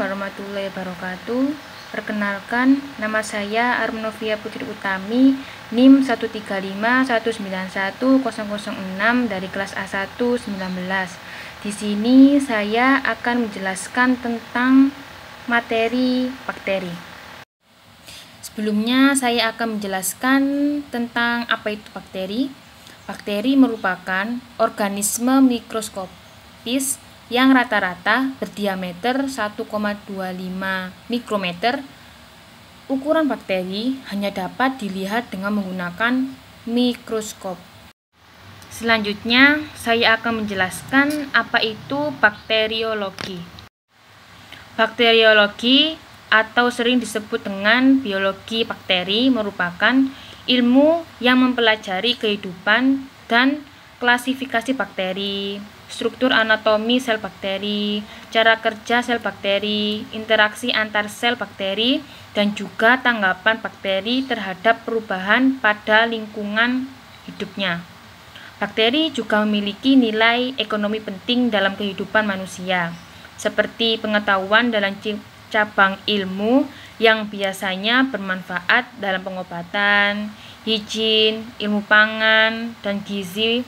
warahmatullahi wabarakatuh. Perkenalkan, nama saya Armenovia Putri Utami, NIM 135191006 dari kelas A1 19. Di sini saya akan menjelaskan tentang materi bakteri. Sebelumnya saya akan menjelaskan tentang apa itu bakteri. Bakteri merupakan organisme mikroskopis yang rata-rata berdiameter 1,25 mikrometer. Ukuran bakteri hanya dapat dilihat dengan menggunakan mikroskop. Selanjutnya, saya akan menjelaskan apa itu bakteriologi. Bakteriologi atau sering disebut dengan biologi bakteri merupakan ilmu yang mempelajari kehidupan dan klasifikasi bakteri, struktur anatomi sel bakteri, cara kerja sel bakteri, interaksi antar sel bakteri, dan juga tanggapan bakteri terhadap perubahan pada lingkungan hidupnya. Bakteri juga memiliki nilai ekonomi penting dalam kehidupan manusia, seperti pengetahuan dalam cabang ilmu yang biasanya bermanfaat dalam pengobatan, higien, ilmu pangan, dan gizi,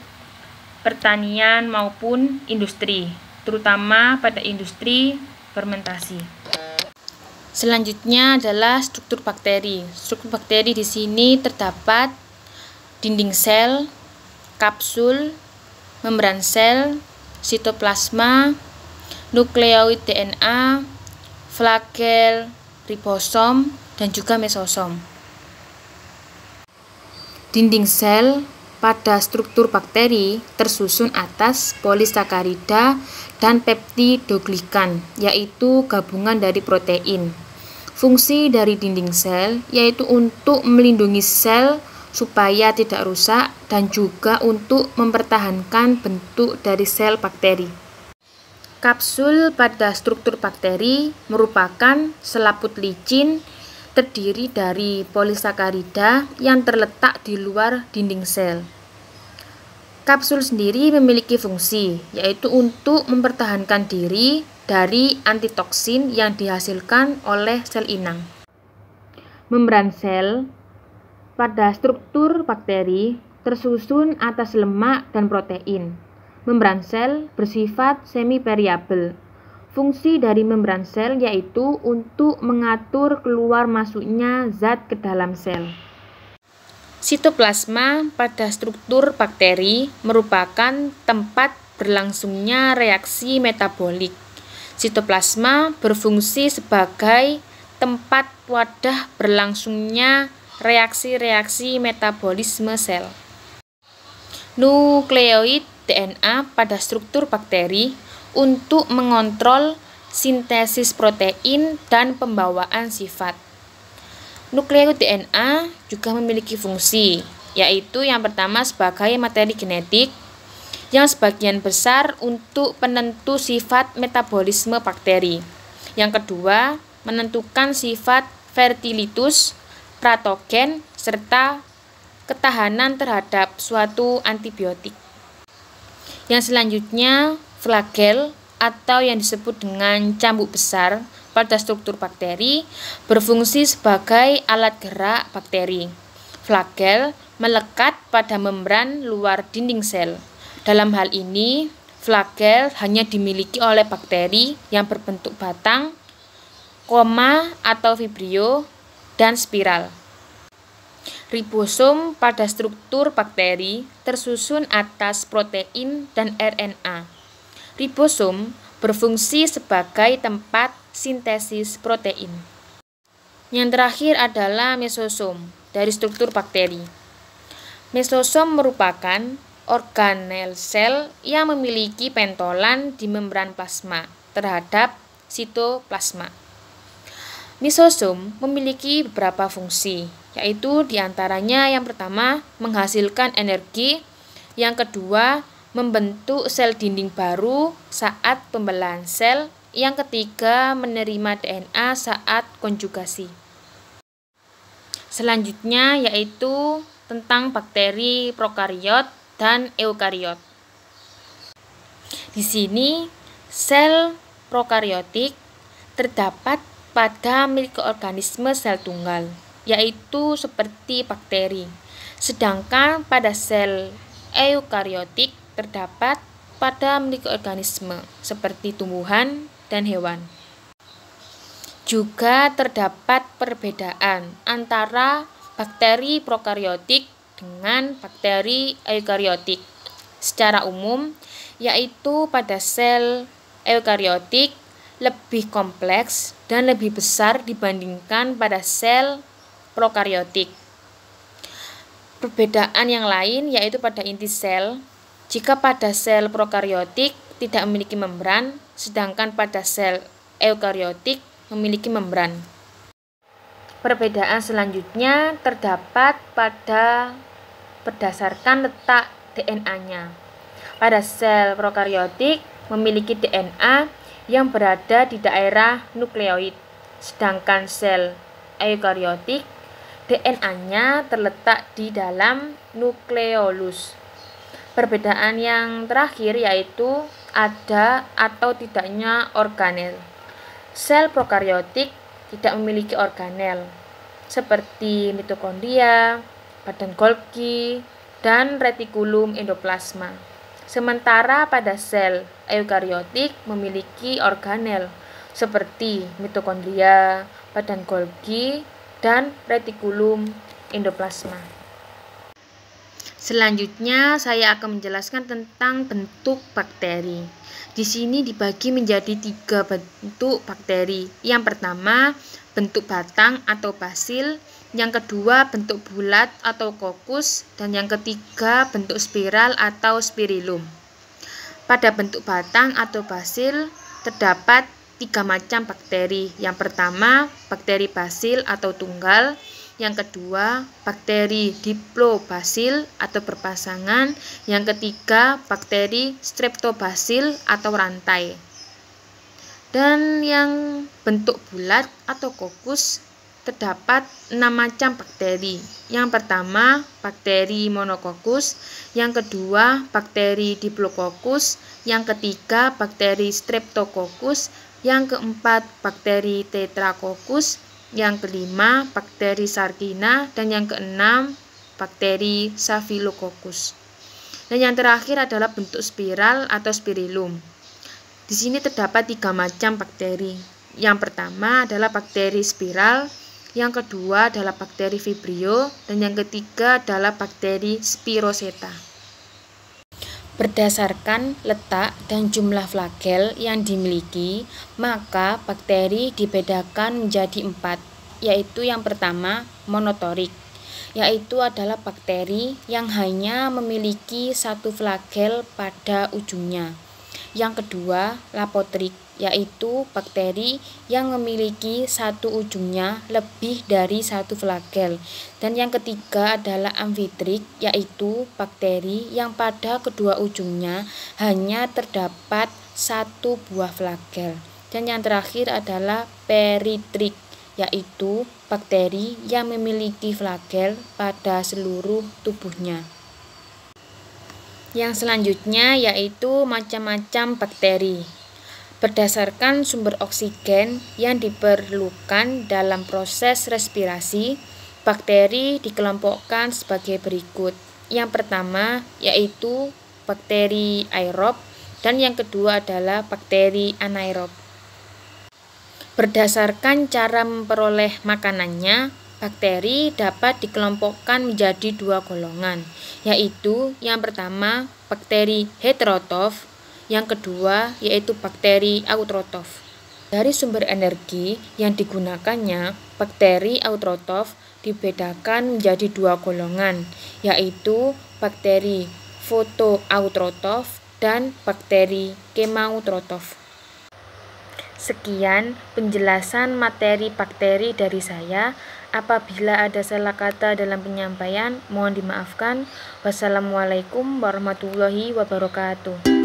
pertanian maupun industri, terutama pada industri fermentasi. Selanjutnya adalah struktur bakteri. Struktur bakteri di sini terdapat dinding sel, kapsul, membran sel, sitoplasma, nukleoid DNA, flagel, ribosom, dan juga mesosom. Dinding sel pada struktur bakteri tersusun atas polisakarida dan peptidoglikan, yaitu gabungan dari protein. Fungsi dari dinding sel yaitu untuk melindungi sel supaya tidak rusak dan juga untuk mempertahankan bentuk dari sel bakteri. Kapsul pada struktur bakteri merupakan selaput licin terdiri dari polisakarida yang terletak di luar dinding sel. Kapsul sendiri memiliki fungsi, yaitu untuk mempertahankan diri dari antitoksin yang dihasilkan oleh sel inang. Membran sel pada struktur bakteri tersusun atas lemak dan protein. Membran sel bersifat semi-variabel. Fungsi dari membran sel yaitu untuk mengatur keluar masuknya zat ke dalam sel. Sitoplasma pada struktur bakteri merupakan tempat berlangsungnya reaksi metabolik. Sitoplasma berfungsi sebagai tempat wadah berlangsungnya reaksi-reaksi metabolisme sel. Nukleoid DNA pada struktur bakteri untuk mengontrol sintesis protein dan pembawaan sifat. Nukleoid DNA juga memiliki fungsi, yaitu yang pertama sebagai materi genetik, yang sebagian besar untuk penentu sifat metabolisme bakteri. Yang kedua, menentukan sifat fertilitus, patogen, serta ketahanan terhadap suatu antibiotik. Yang selanjutnya, flagel atau yang disebut dengan cambuk besar pada struktur bakteri berfungsi sebagai alat gerak bakteri. Flagel melekat pada membran luar dinding sel. Dalam hal ini, flagel hanya dimiliki oleh bakteri yang berbentuk batang, koma atau vibrio, dan spiral. Ribosom pada struktur bakteri tersusun atas protein dan RNA. Ribosom berfungsi sebagai tempat sintesis protein. Yang terakhir adalah mesosom dari struktur bakteri. Mesosom merupakan organel sel yang memiliki pentolan di membran plasma terhadap sitoplasma. Mesosom memiliki beberapa fungsi, yaitu diantaranya yang pertama menghasilkan energi, yang kedua membentuk sel dinding baru saat pembelahan sel, yang ketiga menerima DNA saat konjugasi. Selanjutnya yaitu tentang bakteri prokariot dan eukariot. Di sini sel prokariotik terdapat pada mikroorganisme sel tunggal, yaitu seperti bakteri. Sedangkan pada sel eukariotik terdapat pada mikroorganisme seperti tumbuhan dan hewan. Juga terdapat perbedaan antara bakteri prokariotik dengan bakteri eukariotik. Secara umum, yaitu pada sel eukariotik lebih kompleks dan lebih besar dibandingkan pada sel prokariotik. Perbedaan yang lain yaitu pada inti sel. Jika pada sel prokariotik tidak memiliki membran, sedangkan pada sel eukariotik memiliki membran. Perbedaan selanjutnya terdapat berdasarkan letak DNA-nya. Pada sel prokariotik memiliki DNA yang berada di daerah nukleoid, sedangkan sel eukariotik DNA-nya terletak di dalam nukleolus. Perbedaan yang terakhir yaitu ada atau tidaknya organel. Sel prokariotik tidak memiliki organel seperti mitokondria, badan Golgi, dan retikulum endoplasma. Sementara pada sel eukariotik memiliki organel seperti mitokondria, badan Golgi, dan retikulum endoplasma. Selanjutnya saya akan menjelaskan tentang bentuk bakteri. Di sini dibagi menjadi 3 bentuk bakteri. Yang pertama, bentuk batang atau basil. Yang kedua, bentuk bulat atau kokus. Dan yang ketiga, bentuk spiral atau spirilum. Pada bentuk batang atau basil, terdapat 3 macam bakteri. Yang pertama, bakteri basil atau tunggal. Yang kedua, bakteri diplobasil atau berpasangan. Yang ketiga, bakteri streptobasil atau rantai. Dan yang bentuk bulat atau kokus terdapat 6 macam bakteri. Yang pertama, bakteri monokokus. Yang kedua, bakteri diplococcus. Yang ketiga, bakteri streptococcus. Yang keempat, bakteri tetracoccus. Yang kelima, bakteri Sargina, dan yang keenam, bakteri Staphylococcus. Dan yang terakhir adalah bentuk spiral atau spirilum. Di sini terdapat 3 macam bakteri. Yang pertama adalah bakteri spiral, yang kedua adalah bakteri Vibrio, dan yang ketiga adalah bakteri Spiroseta. Berdasarkan letak dan jumlah flagel yang dimiliki, maka bakteri dibedakan menjadi 4, yaitu yang pertama monotorik, yaitu adalah bakteri yang hanya memiliki 1 flagel pada ujungnya. Yang kedua, lapotrik, yaitu bakteri yang memiliki 1 ujungnya lebih dari 1 flagel. Dan yang ketiga adalah amfitrik, yaitu bakteri yang pada kedua ujungnya hanya terdapat 1 buah flagel. Dan yang terakhir adalah peritrik, yaitu bakteri yang memiliki flagel pada seluruh tubuhnya. Yang selanjutnya yaitu macam-macam bakteri. Berdasarkan sumber oksigen yang diperlukan dalam proses respirasi, bakteri dikelompokkan sebagai berikut. Yang pertama yaitu bakteri aerob, dan yang kedua adalah bakteri anaerob. Berdasarkan cara memperoleh makanannya, bakteri dapat dikelompokkan menjadi 2 golongan, yaitu yang pertama bakteri heterotrof, yang kedua yaitu bakteri autotrof. Dari sumber energi yang digunakannya, bakteri autotrof dibedakan menjadi 2 golongan, yaitu bakteri fotoautotrof dan bakteri kemautrof. Sekian penjelasan materi bakteri dari saya. Apabila ada salah kata dalam penyampaian, mohon dimaafkan. Wassalamualaikum warahmatullahi wabarakatuh.